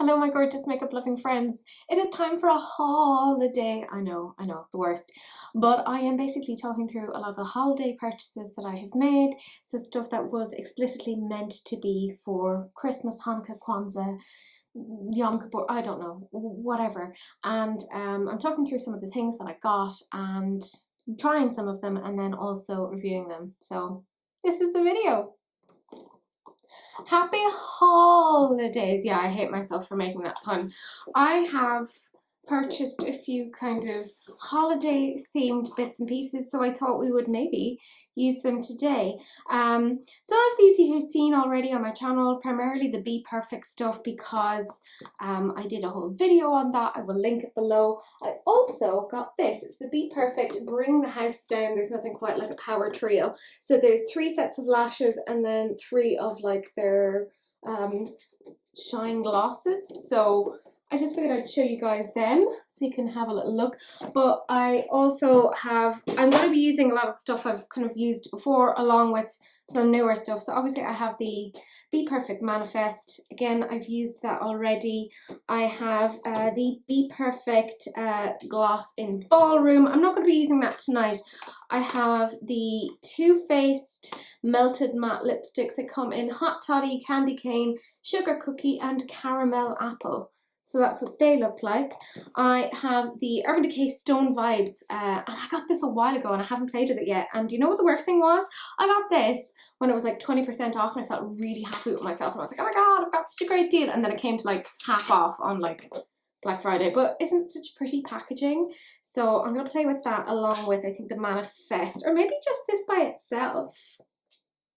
Hello, my gorgeous makeup loving friends. It is time for a holiday. I know, the worst. But I am basically talking through a lot of the holiday purchases that I have made. So stuff that was explicitly meant to be for Christmas, Hanukkah, Kwanzaa, Yom Kippur, I don't know, whatever. And I'm talking through some of the things that I got and trying some of them and then also reviewing them. So this is the video. Happy holidays. Yeah, I hate myself for making that pun. I have purchased a few kind of holiday themed bits and pieces, so I thought we would maybe use them today. Some of these you have seen already on my channel, primarily the BPerfect stuff because I did a whole video on that. I will link it below. I also got this. It's the BPerfect Bring the House Down. There's nothing quite like a power trio. So there's 3 sets of lashes and then 3 of like their shine glosses. So I just figured I'd show you guys them so you can have a little look. But I also have, I'm going to be using a lot of stuff I've kind of used before along with some newer stuff. So obviously I have the BPerfect Manifest. Again, I've used that already. I have the BPerfect gloss in Ballroom. I'm not going to be using that tonight. I have the Too Faced Melted Matte Lipsticks that come in Hot Toddy, Candy Cane, Sugar Cookie and Caramel Apple. So that's what they look like. I have the Urban Decay Stone Vibes, and I got this a while ago and I haven't played with it yet. And do you know what the worst thing was? I got this when it was like 20% off and I felt really happy with myself. And I was like, oh my god, I've got such a great deal. And then it came to like half off on like Black Friday. But isn't it such pretty packaging? So I'm going to play with that along with, I think, the Manifest. Or maybe just this by itself.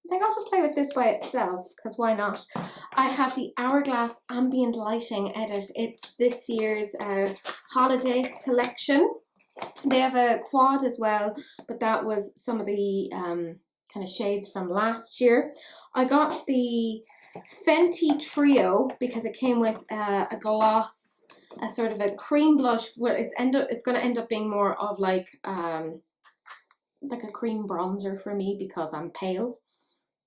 I think I'll just play with this by itself, because why not? I have the Hourglass Ambient Lighting Edit. It's this year's holiday collection. They have a quad as well, but that was some of the kind of shades from last year. I got the Fenty Trio because it came with a gloss, a sort of a cream blush, where it's going to end up being more of like a cream bronzer for me because I'm pale.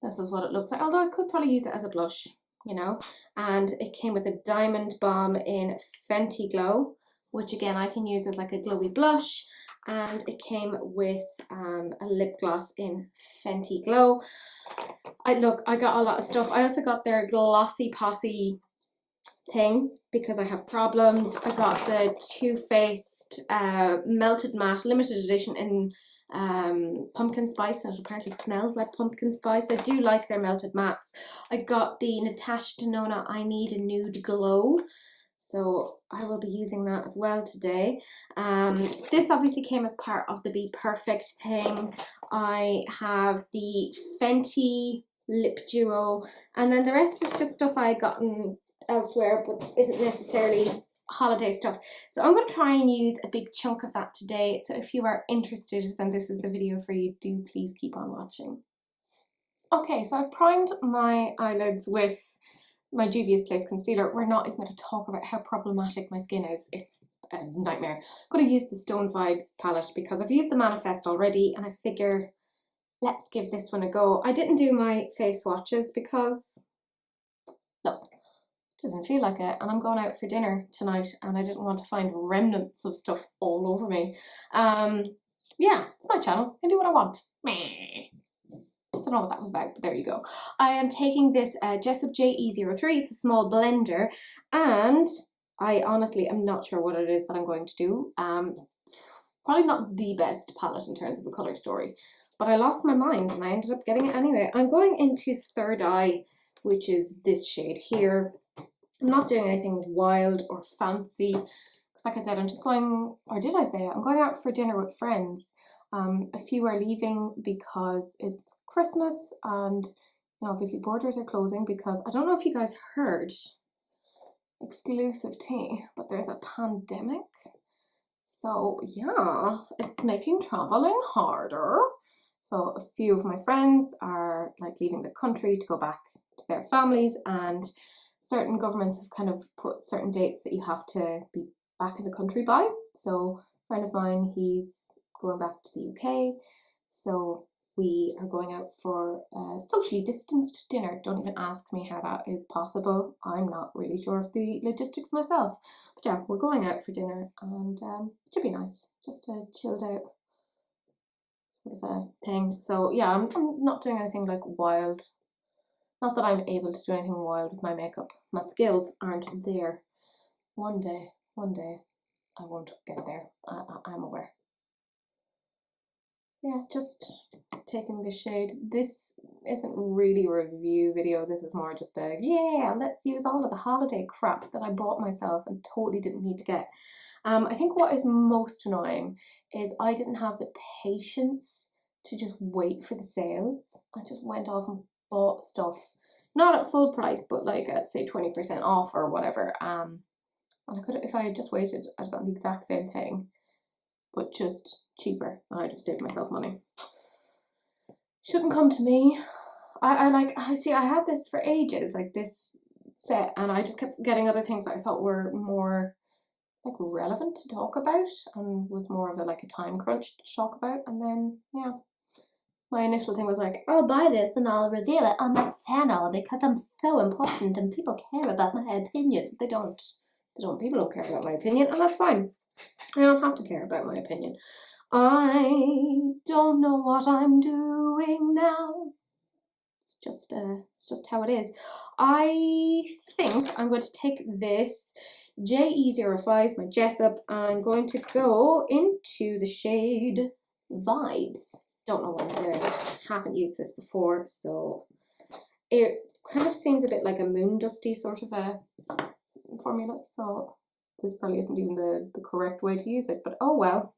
This is what it looks like, although I could probably use it as a blush, you know. And it came with a Diamond Bomb in Fenty Glow, which again I can use as like a glowy blush. And it came with a lip gloss in Fenty Glow. I got a lot of stuff. I also got their Glossy Posse thing because I have problems. I got the Too Faced Melted Matte Limited Edition in pumpkin spice, and it apparently smells like pumpkin spice. I do like their melted mattes. I got the Natasha Denona I Need a Nude Glow, so I will be using that as well today. This obviously came as part of the BPerfect thing. I have the Fenty Lip Duo, and then the rest is just stuff I had gotten elsewhere but isn't necessarily holiday stuff. So I'm going to try and use a big chunk of that today. So if you are interested, then this is the video for you. Do please keep on watching. Okay, so I've primed my eyelids with my Juvia's Place concealer. We're not even going to talk about how problematic my skin is. It's a nightmare. I'm going to use the Stone Vibes palette because I've used the Manifest already and I figure let's give this one a go. I didn't do my face swatches because, look, doesn't feel like it, and I'm going out for dinner tonight and I didn't want to find remnants of stuff all over me. Yeah, it's my channel. I do what I want. Meh. Don't know what that was about, but there you go. I am taking this Jessup JE03. It's a small blender, and I honestly am not sure what it is that I'm going to do. Probably not the best palette in terms of a colour story, but I lost my mind and I ended up getting it anyway. I'm going into Third Eye, which is this shade here. I'm not doing anything wild or fancy because, like I said, I'm just going, or did I say it? I'm going out for dinner with friends. A few are leaving because it's Christmas and, you know, obviously borders are closing because I don't know if you guys heard, exclusive tea, but there's a pandemic. So yeah, it's making traveling harder. So a few of my friends are like leaving the country to go back to their families, and certain governments have kind of put certain dates that you have to be back in the country by. So a friend of mine, he's going back to the UK. So we are going out for a socially distanced dinner. Don't even ask me how that is possible. I'm not really sure of the logistics myself. But yeah, we're going out for dinner, and it should be nice. Just a chilled out sort of a thing. So yeah, I'm not doing anything like wild. Not that I'm able to do anything wild with my makeup. My skills aren't there. One day, I won't get there. I'm aware. Yeah, just taking the shade. This isn't really a review video. This is more just a, yeah, let's use all of the holiday crap that I bought myself and totally didn't need to get. I think what is most annoying is I didn't have the patience to just wait for the sales. I just went off and bought stuff, not at full price, but like at say 20% off or whatever. And I could, if I had just waited, I'd have gotten the exact same thing, but just cheaper, and I'd have saved myself money. Shouldn't come to me. I see, I had this for ages, like this set, and I just kept getting other things that I thought were more like relevant to talk about and was more of a like a time crunch to talk about. And then yeah, my initial thing was like, I'll buy this and I'll reveal it on my channel because I'm so important and people care about my opinion. They don't. People don't care about my opinion, and that's fine. They don't have to care about my opinion. I don't know what I'm doing now. It's just how it is. I think I'm going to take this JE05, my Jessup, and I'm going to go into the shade Vibes. Don't know what I'm doing. Haven't used this before, so it kind of seems a bit like a moon dusty sort of a formula, so this probably isn't even the correct way to use it, but oh well.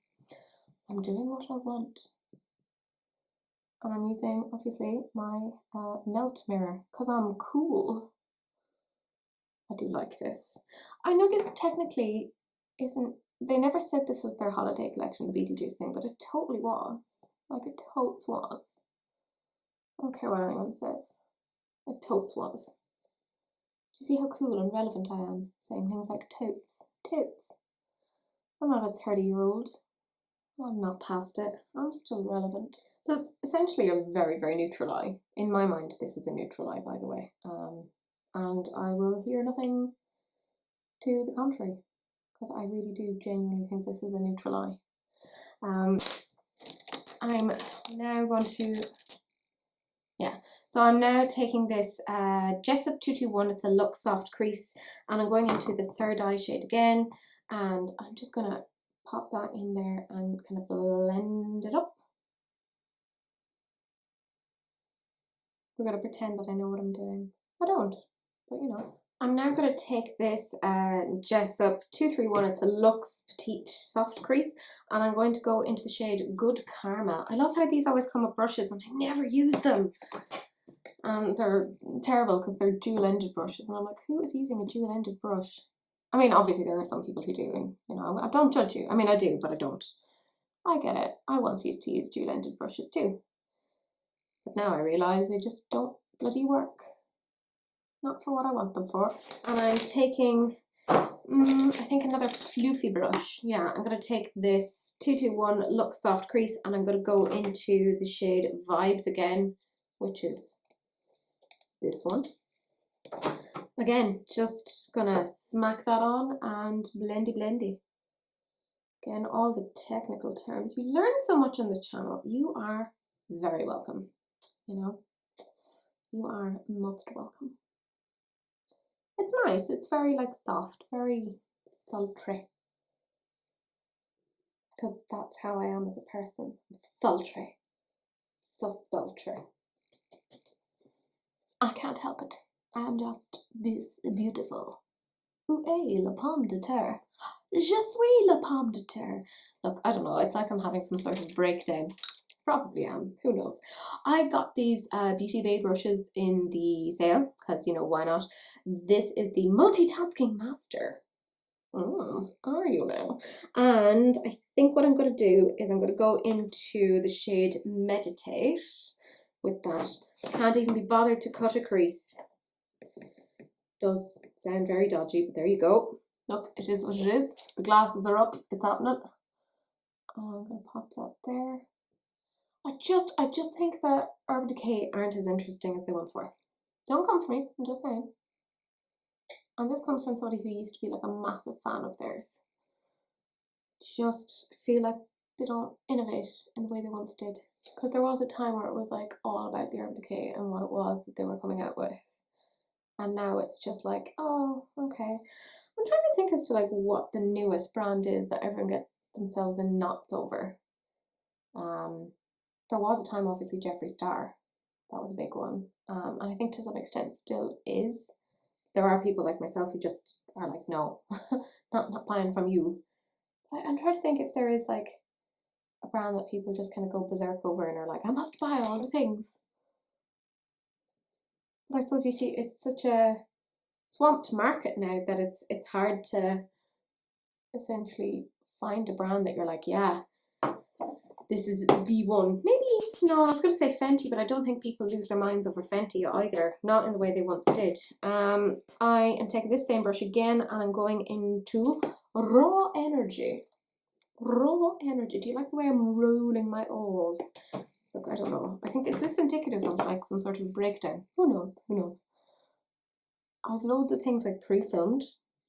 I'm doing what I want. And I'm using, obviously, my melt mirror, because I'm cool. I do like this. I know this technically isn't, they never said this was their holiday collection, the Beetlejuice thing, but it totally was. Like, it totes was. I don't care what anyone says. It totes was. Do you see how cool and relevant I am, saying things like totes? Totes. I'm not a 30-year-old. I'm not past it. I'm still relevant. So it's essentially a very, very neutral eye. In my mind, this is a neutral eye, by the way. And I will hear nothing to the contrary, because I really do genuinely think this is a neutral eye. I'm now going to, so I'm now taking this Jessup 221, it's a Luxe Soft Crease, and I'm going into the third eye shade again, and I'm just going to pop that in there and kind of blend it up. We're going to pretend that I know what I'm doing. I don't, but you know. I'm now going to take this Jessup 231, it's a Luxe Petite Soft Crease, and I'm going to go into the shade Good Karma. I love how these always come with brushes and I never use them. And they're terrible because they're dual-ended brushes, and I'm like, who is using a dual-ended brush? I mean, obviously there are some people who do, and you know, I don't judge you. I mean, I do, but I don't. I get it. I once used to use dual-ended brushes too. But now I realise they just don't bloody work. Not for what I want them for. And I'm taking, I think another floofy brush. Yeah, I'm going to take this 221 Luxe Soft Crease, and I'm going to go into the shade Vibes again, which is this one. Again, just gonna smack that on and blendy blendy. Again, all the technical terms. You learn so much on this channel. You are very welcome. You know, you are most welcome. It's nice. It's very like soft, very sultry. Because that's how I am as a person. Sultry. So sultry. I can't help it. I am just this beautiful. Oué, la pomme de terre. Je suis la pomme de terre. Look, I don't know, it's like I'm having some sort of breakdown. Probably am, who knows. I got these Beauty Bay brushes in the sale, because, you know, why not? This is the Multitasking Master. Are you now? And I think what I'm going to do is I'm going to go into the shade Meditate with that. Can't even be bothered to cut a crease. Does sound very dodgy, but there you go. Look, it is what it is. The glasses are up, it's happening. Oh, I'm going to pop that there. I just think that Urban Decay aren't as interesting as they once were. Don't come for me, I'm just saying. And this comes from somebody who used to be like a massive fan of theirs. Just feel like they don't innovate in the way they once did. Because there was a time where it was like all about the Urban Decay and what it was that they were coming out with. And now it's just like, oh, okay. I'm trying to think as to like what the newest brand is that everyone gets themselves in knots over. There was a time, obviously, Jeffree Star. That was a big one. And I think to some extent still is. There are people like myself who just are like, no, not buying from you. I'm trying to think if there is like a brand that people just kind of go berserk over and are like, I must buy all the things. But I suppose you see, it's such a swamped market now that it's hard to essentially find a brand that you're like, yeah, this is the one. Maybe, no, I was going to say Fenty, but I don't think people lose their minds over Fenty either. Not in the way they once did. I am taking this same brush again and I'm going into Raw Energy. Raw Energy. Do you like the way I'm rolling my O's? Look, I don't know. I think, is this indicative of like some sort of breakdown? Who knows? Who knows? I've loads of things like pre-filmed.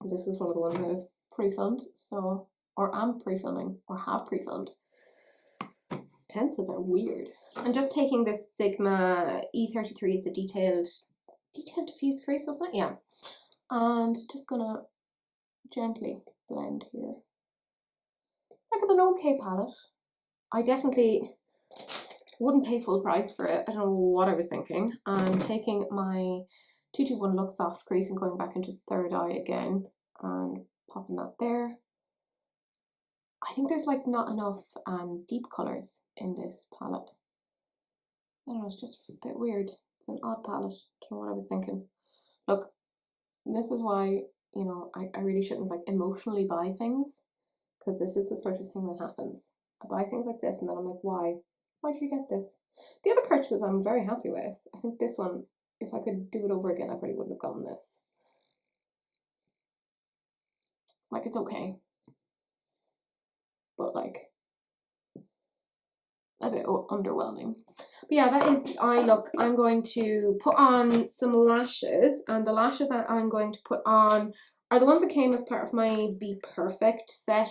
This is one of the ones I've pre-filmed. So, or am pre-filming, or have pre-filmed. Tenses are weird. I'm just taking this Sigma E33. It's a detailed diffused crease, wasn't it? Yeah. And just gonna gently blend here. Like it's an okay palette. I definitely wouldn't pay full price for it. I don't know what I was thinking. I'm taking my 221 Look Soft crease and going back into the third eye again and popping that there. I think there's like not enough deep colours in this palette. I don't know, it's just a bit weird. It's an odd palette. I don't know what I was thinking. Look, this is why, you know, I really shouldn't like emotionally buy things, because this is the sort of thing that happens. I buy things like this and then I'm like, why? Why did you get this? The other purchases I'm very happy with. I think this one, if I could do it over again, I probably wouldn't have gotten this. Like, it's okay. But like, a bit underwhelming. But yeah, that is the eye look. I'm going to put on some lashes, and the lashes that I'm going to put on are the ones that came as part of my BPerfect set.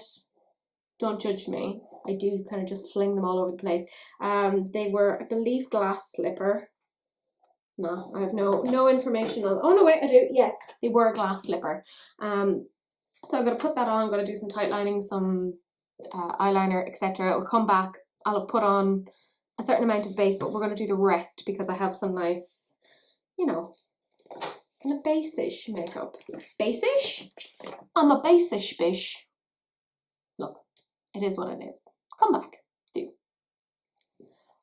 Don't judge me. I do kind of just fling them all over the place. They were, I believe, glass slipper. No, I have no information on. Oh no, wait, I do. Yes, they were a glass slipper. So I'm gonna put that on. I'm gonna do some tight lining, some eyeliner, etc. It'll come back. I'll have put on a certain amount of base, but we're gonna do the rest because I have some nice, you know, kind of base-ish makeup. Base-ish? I'm a base-ish bish. Look, it is what it is. Come back, do.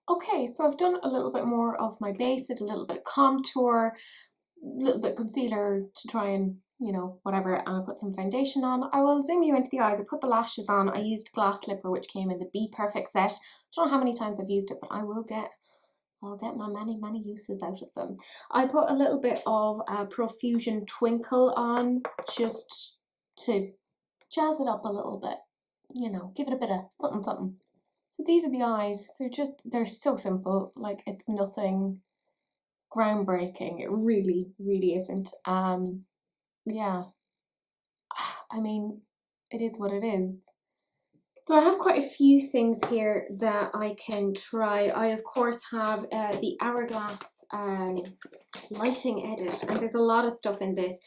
Okay, so I've done a little bit more of my base, did a little bit of contour, a little bit of concealer to try and, you know, whatever, and I put some foundation on. I will zoom you into the eyes. I put the lashes on. I used glass slipper, which came in the BPerfect set. I don't know how many times I've used it, but I'll get my many uses out of them. I put a little bit of Profusion Twinkle on just to jazz it up a little bit, you know, give it a bit of something. So these are the eyes. They're so simple. Like, it's nothing groundbreaking. It really, really isn't. Yeah. I mean, it is what it is. So I have quite a few things here that I can try. I, of course, have the Hourglass lighting edit, and there's a lot of stuff in this.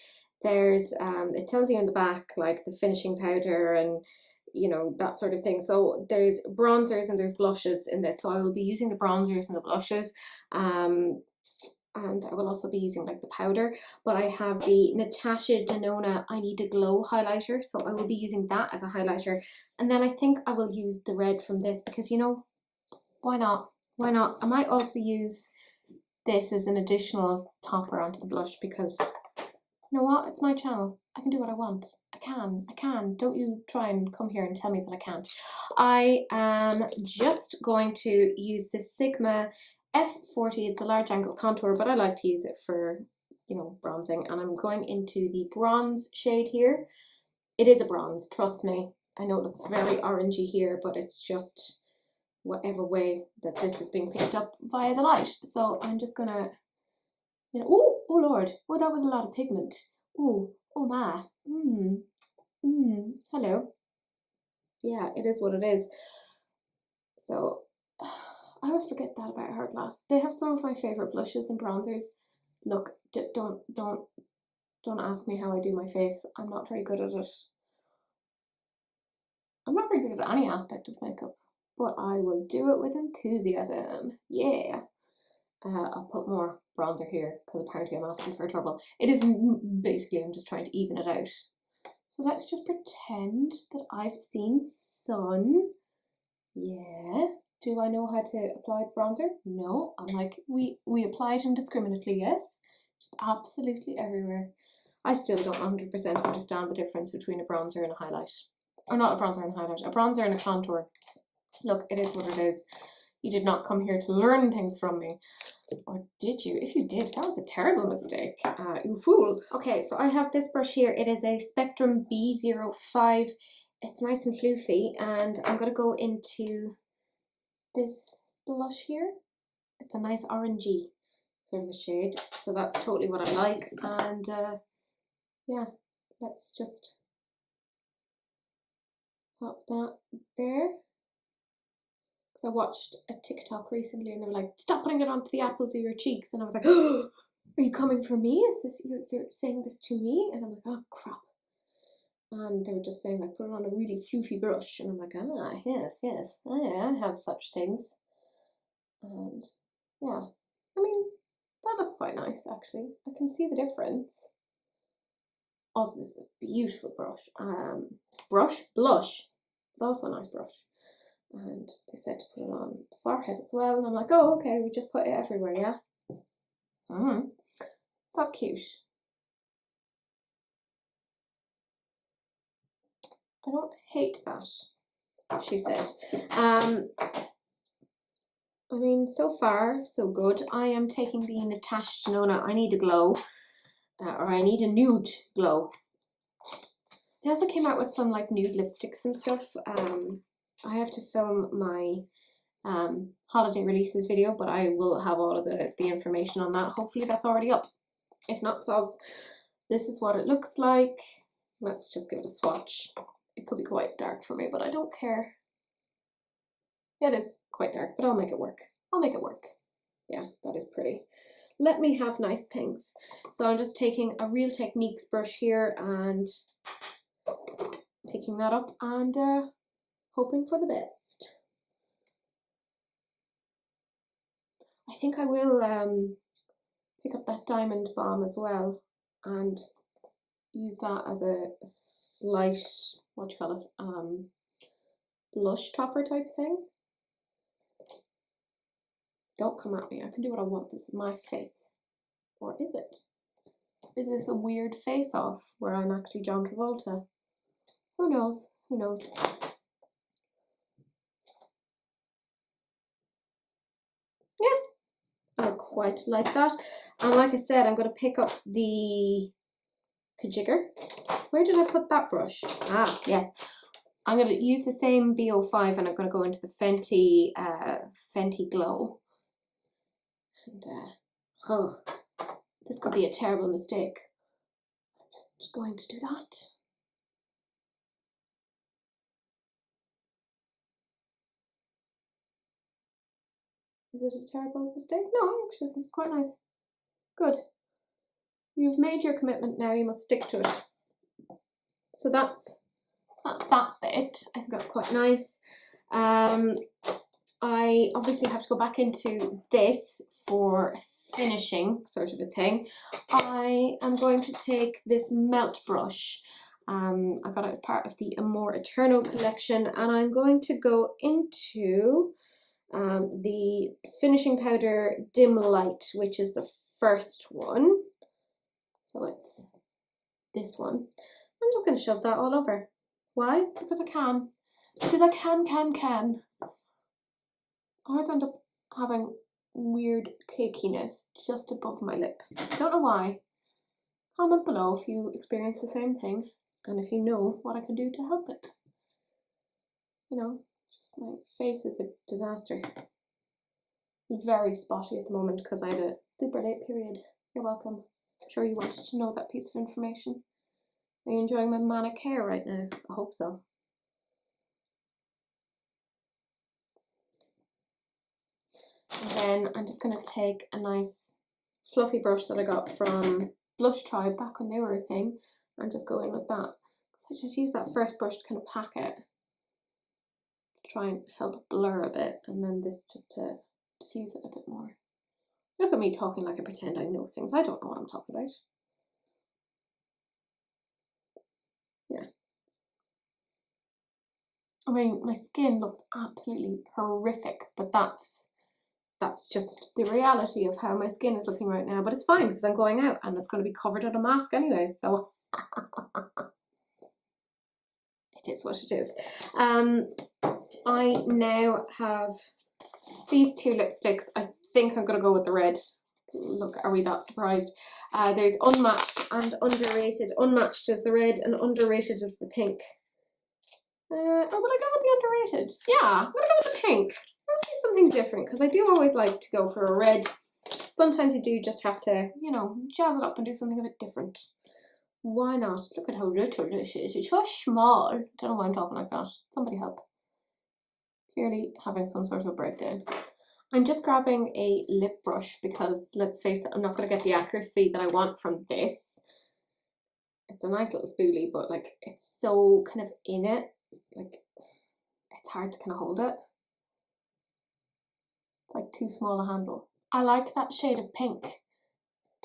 There's, it tells you in the back, like the finishing powder and, you know, that sort of thing. So there's bronzers and there's blushes in this. So I will be using the bronzers and the blushes. And I will also be using like the powder, but I have the Natasha Denona I Need a Glow highlighter, so I will be using that as a highlighter. And then I think I will use the red from this because, you know, why not? Why not? I might also use this as an additional topper onto the blush because, you know what? It's my channel. I can do what I want. I can. Don't you try and come here and tell me that I can't. I am just going to use the Sigma F40. It's a large angle contour, but I like to use it for, you know, bronzing. And I'm going into the bronze shade here. It is a bronze, trust me. I know it looks very orangey here, but it's just whatever way that this is being picked up via the light. So I'm just gonna, you know, oh Lord, oh that was a lot of pigment. Oh my, hello. Yeah, it is what it is. So I always forget that about Hourglass. They have some of my favorite blushes and bronzers. Look, don't ask me how I do my face. I'm not very good at it. I'm not very good at any aspect of makeup, but I will do it with enthusiasm. Yeah. I'll put more bronzer here because apparently I'm asking for trouble. It is basically, I'm just trying to even it out. So let's just pretend that I've seen sun. Yeah. Do I know how to apply bronzer? No. I'm like, we apply it indiscriminately, yes? Just absolutely everywhere. I still don't 100% understand the difference between a bronzer and a highlight. Or not a bronzer and a highlight, a bronzer and a contour. Look, it is what it is. You did not come here to learn things from me. Or did you? If you did, that was a terrible mistake. You fool. Okay, so I have this brush here. It is a Spectrum B05. It's nice and floofy, and I'm going to go into this blush here. It's a nice orangey sort of a shade, so that's totally what I like. And yeah, let's just pop that there. Because I watched a TikTok recently and they were like, stop putting it onto the apples of your cheeks. And I was like, oh, are you coming for me? Is this, you're saying this to me? And I'm like, oh crap. And they were just saying like, put it on a really floofy brush. And I'm like, ah, yes, I have such things. And yeah, I mean, that looks quite nice actually. I can see the difference. Also, this is a beautiful brush. Blush, but also a nice brush. And they said to put it on the forehead as well. And I'm like, oh, okay, we just put it everywhere, yeah? That's cute. I don't hate that, she said. I mean, so far, so good. I am taking the Natasha Denona I Need a Glow, or I Need a Nude Glow. They also came out with some like nude lipsticks and stuff. I have to film my holiday releases video, but I will have all of the information on that. Hopefully that's already up. If not, so this is what it looks like. Let's just give it a swatch. It could be quite dark for me, but I don't care. Yeah, it is quite dark, but I'll make it work. I'll make it work. Yeah, that is pretty. Let me have nice things. So I'm just taking a Real Techniques brush here and picking that up and hoping for the best. I think I will pick up that Diamond Balm as well and use that as a slight, what do you call it, blush topper type thing. Don't come at me, I can do what I want, this is my face. Or is it? Is this a weird face-off where I'm actually John Travolta? Who knows, who knows. Yeah, I quite like that. And like I said, I'm going to pick up the Kajigger. Where did I put that brush? Ah, yes. I'm going to use the same B05 and I'm going to go into the Fenty Glow. And this could be a terrible mistake. I'm just going to do that. Is it a terrible mistake? No, actually, it's quite nice. Good. You've made your commitment now, you must stick to it. So that's that bit. I think that's quite nice. I obviously have to go back into this for finishing, sort of a thing. I am going to take this melt brush. I got it as part of the Amore Eterno collection, and I'm going to go into the finishing powder Dim Light, which is the first one. So it's this one. I'm just going to shove that all over. Why? Because I can. Because I can. I always end up having weird cakiness just above my lip. Don't know why. Comment below if you experience the same thing and if you know what I can do to help it. You know, My face is a disaster. Very spotty at the moment because I had a super late period. You're welcome. I'm sure you wanted to know that piece of information. Are you enjoying my manic hair right now? I hope so. And then I'm just going to take a nice fluffy brush that I got from Blush Tribe back when they were a thing and just go in with that. Because I just use that first brush to kind of pack it. Try and help blur a bit, and then this just to diffuse it a bit more. Look at me talking like I pretend I know things. I don't know what I'm talking about. Yeah. I mean, my skin looks absolutely horrific, but that's just the reality of how my skin is looking right now. But it's fine because I'm going out and it's going to be covered in a mask anyway, so it is what it is. I now have these two lipsticks. I think I'm going to go with the red. Look, are we that surprised? There's Unmatched and Underrated. Unmatched is the red and Underrated is the pink. Or will I go with the Underrated? Yeah, I'm going to go with the pink. Let's see something different because I do always like to go for a red. Sometimes you do just have to, you know, jazz it up and do something a bit different. Why not? Look at how little this is. It's so small. I don't know why I'm talking like that. Somebody help. Clearly having some sort of a breakdown. I'm just grabbing a lip brush because, let's face it, I'm not going to get the accuracy that I want from this. It's a nice little spoolie, but like it's so kind of in it. Like it's hard to kind of hold it. It's like too small a handle. I like that shade of pink.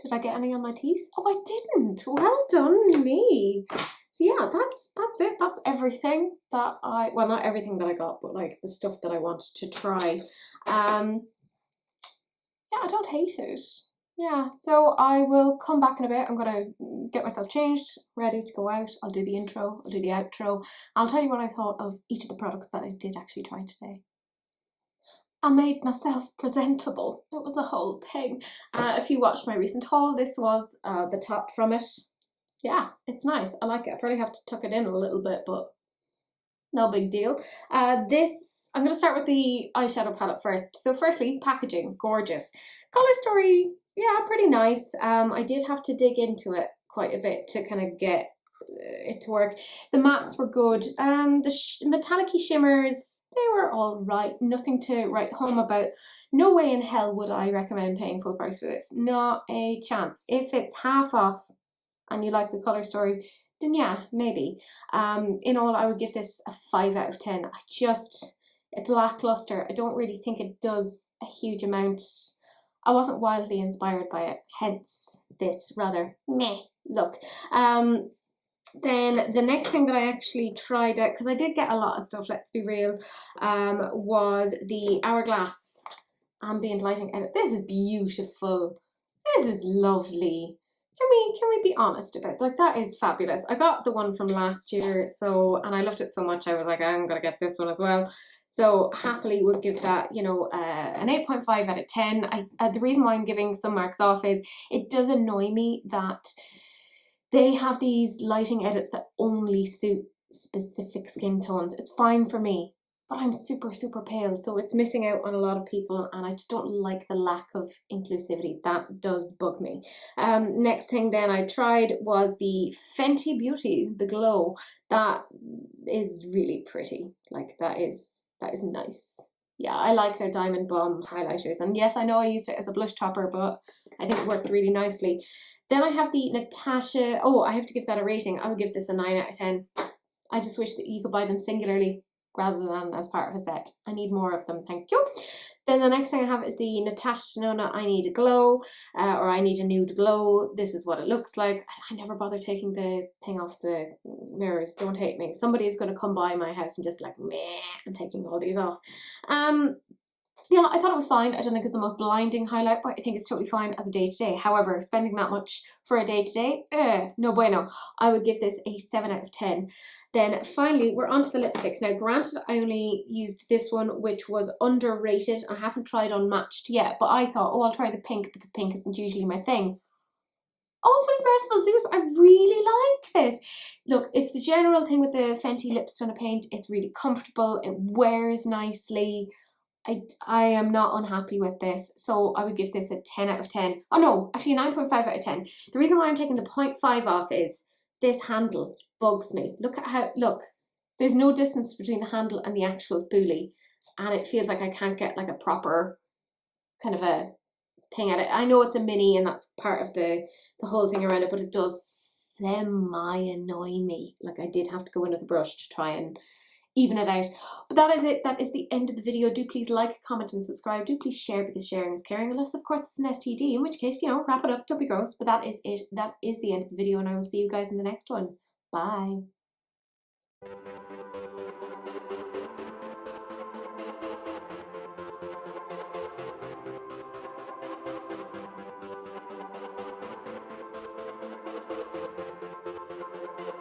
Did I get any on my teeth? Oh, I didn't. Well done me. So yeah, that's it. That's everything that well, not everything that I got, but like the stuff that I wanted to try. Yeah, I don't hate it. Yeah, so I will come back in a bit. I'm gonna get myself changed, ready to go out. I'll do the intro, I'll do the outro. I'll tell you what I thought of each of the products that I did actually try today. I made myself presentable. It was a whole thing. If you watched my recent haul, this was the top from it. Yeah, it's nice. I like it. I probably have to tuck it in a little bit, but no big deal. I'm going to start with the eyeshadow palette first. So firstly, packaging, gorgeous. Color story, yeah, pretty nice. I did have to dig into it quite a bit to kind of get it to work. The mattes were good. The metallic-y shimmers, they were all right. Nothing to write home about. No way in hell would I recommend paying full price for this. Not a chance. If it's half off and you like the color story, then yeah, maybe. In all, I would give this a 5 out of 10. It's lackluster. I don't really think it does a huge amount. I wasn't wildly inspired by it, hence this rather meh look. Then the next thing that I actually tried out, because I did get a lot of stuff, let's be real, was the Hourglass ambient lighting edit. This is beautiful. This is lovely. Can we be honest about it? Like, that is fabulous. I got the one from last year, and I loved it so much I was like, I'm gonna get this one as well. So happily would give that, you know, an 8.5 out of 10. The reason why I'm giving some marks off is it does annoy me that they have these lighting edits that only suit specific skin tones. It's fine for me, but I'm super, super pale, so it's missing out on a lot of people, and I just don't like the lack of inclusivity. That does bug me. Next thing then I tried was the Fenty Beauty, the Glow. That is really pretty. Like, that is nice. Yeah, I like their Diamond Bomb highlighters, and yes, I know I used it as a blush topper, but I think it worked really nicely. Then I have the Natasha. Oh, I have to give that a rating. I would give this a 9 out of 10. I just wish that you could buy them singularly rather than as part of a set. I need more of them, thank you. Then the next thing I have is the Natasha Denona I Need a Glow, or I Need a Nude Glow. This is what it looks like. I never bother taking the thing off the mirrors. Don't hate me. Somebody is going to come by my house and just be like, meh, I'm taking all these off. Yeah, I thought it was fine. I don't think it's the most blinding highlight, but I think it's totally fine as a day-to-day. However, spending that much for a day-to-day, no bueno. I would give this a 7 out of 10. Then finally, we're on to the lipsticks. Now, granted, I only used this one, which was Underrated. I haven't tried Unmatched yet, but I thought, oh, I'll try the pink because pink isn't usually my thing. Oh, it's with Merciful Zeus. I really like this. Look, it's the general thing with the Fenty Lip Stunner paint. It's really comfortable. It wears nicely. I am not unhappy with this, so I would give this a 10 out of 10. Oh no, actually a 9.5 out of 10. The reason why I'm taking the 0.5 off is this handle bugs me. Look at how, look, there's no distance between the handle and the actual spoolie, and it feels like I can't get like a proper kind of a thing at it. I know it's a mini and that's part of the whole thing around it, but it does semi annoy me. Like I did have to go in with a brush to try and even it out. But that is it. That is the end of the video. Do please like, comment and subscribe. Do please share because sharing is caring. Unless of course it's an STD, in which case, you know, wrap it up, don't be gross. But that is it. That is the end of the video and I will see you guys in the next one. Bye.